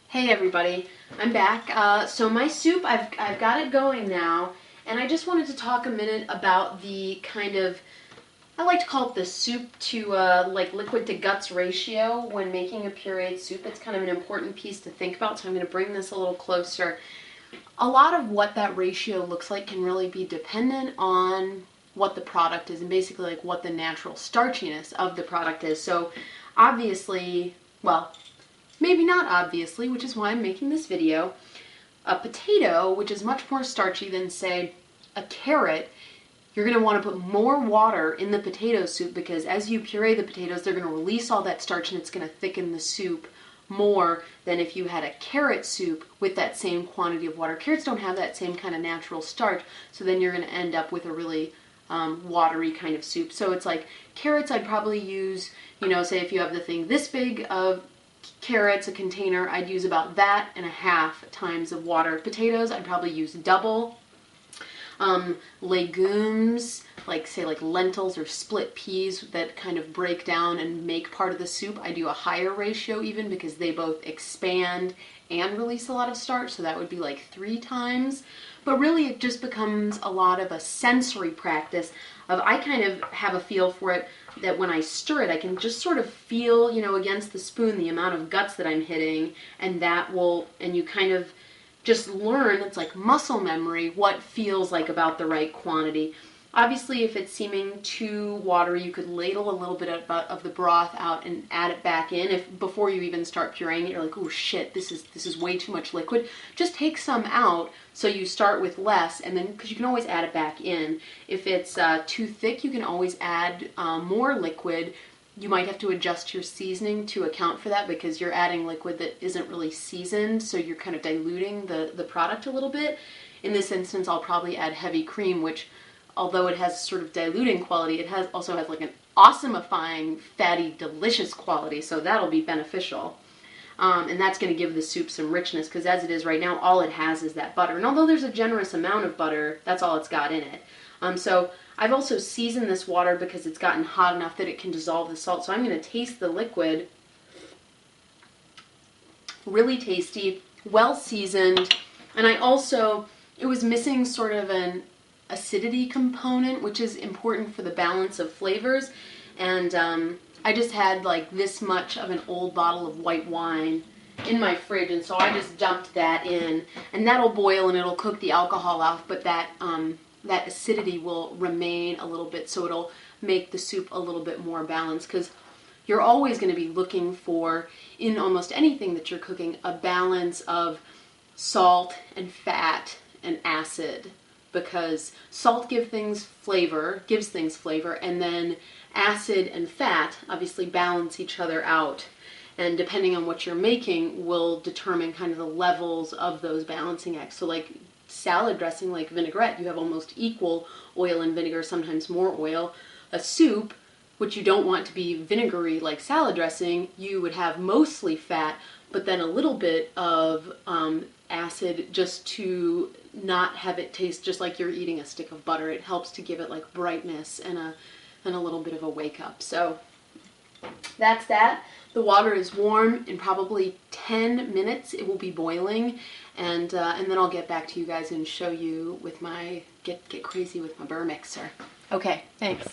Hey everybody, I'm back. So my soup, I've got it going now, and I just wanted to talk a minute about the kind of, I like to call it the soup to like liquid to guts ratio when making a pureed soup. It's kind of an important piece to think about, so I'm going to bring this a little closer. A lot of what that ratio looks like can really be dependent on what the product is and basically like what the natural starchiness of the product is. So obviously, well, maybe not obviously, which is why I'm making this video, a potato, which is much more starchy than, say, a carrot, you're going to want to put more water in the potato soup because as you puree the potatoes, they're going to release all that starch and it's going to thicken the soup more than if you had a carrot soup with that same quantity of water. Carrots don't have that same kind of natural starch, so then you're going to end up with a really watery kind of soup. So it's like carrots, I'd probably use, say if you have the thing this big of carrots, a container, I'd use about that and a half times of water. Potatoes, I'd probably use double. Legumes, like say like lentils or split peas that kind of break down and make part of the soup, I do a higher ratio even because they both expand and release a lot of starch, so that would be like 3 times. But really it just becomes a lot of a sensory practice of, I kind of have a feel for it that when I stir it, I can just sort of feel, against the spoon the amount of guts that I'm hitting, and that will, and you kind of just learn, it's like muscle memory, what feels like about the right quantity. Obviously, if it's seeming too watery, you could ladle a little bit of the broth out and add it back in. If before you even start pureeing it, you're like, oh shit, this is way too much liquid, just take some out so you start with less, and then, because you can always add it back in. If it's too thick, you can always add more liquid. You might have to adjust your seasoning to account for that because you're adding liquid that isn't really seasoned, so you're kind of diluting the product a little bit. In this instance, I'll probably add heavy cream, which, although it has sort of diluting quality, it also has like an awesomifying, fatty, delicious quality, so that'll be beneficial. And that's going to give the soup some richness, because as it is right now, all it has is that butter. And although there's a generous amount of butter, that's all it's got in it. So I've also seasoned this water because it's gotten hot enough that it can dissolve the salt. So I'm going to taste the liquid. Really tasty, well seasoned. And it was missing sort of an acidity component, which is important for the balance of flavors. And I just had like this much of an old bottle of white wine in my fridge, and so I just dumped that in, and that'll boil and it'll cook the alcohol off, but that acidity will remain a little bit, so it'll make the soup a little bit more balanced, because you're always going to be looking for, in almost anything that you're cooking, a balance of salt and fat and acid, because salt gives things flavor, and then acid and fat obviously balance each other out, and depending on what you're making will determine kind of the levels of those balancing acts. So like salad dressing, like vinaigrette, you have almost equal oil and vinegar, sometimes more oil. A soup, which you don't want to be vinegary like salad dressing, you would have mostly fat, but then a little bit of acid, just to not have it taste just like you're eating a stick of butter. It helps to give it like brightness and a little bit of a wake up. So that's that. The water is warm. In probably 10 minutes it will be boiling, and then I'll get back to you guys and show you with my, get crazy with my burr mixer. Okay, thanks.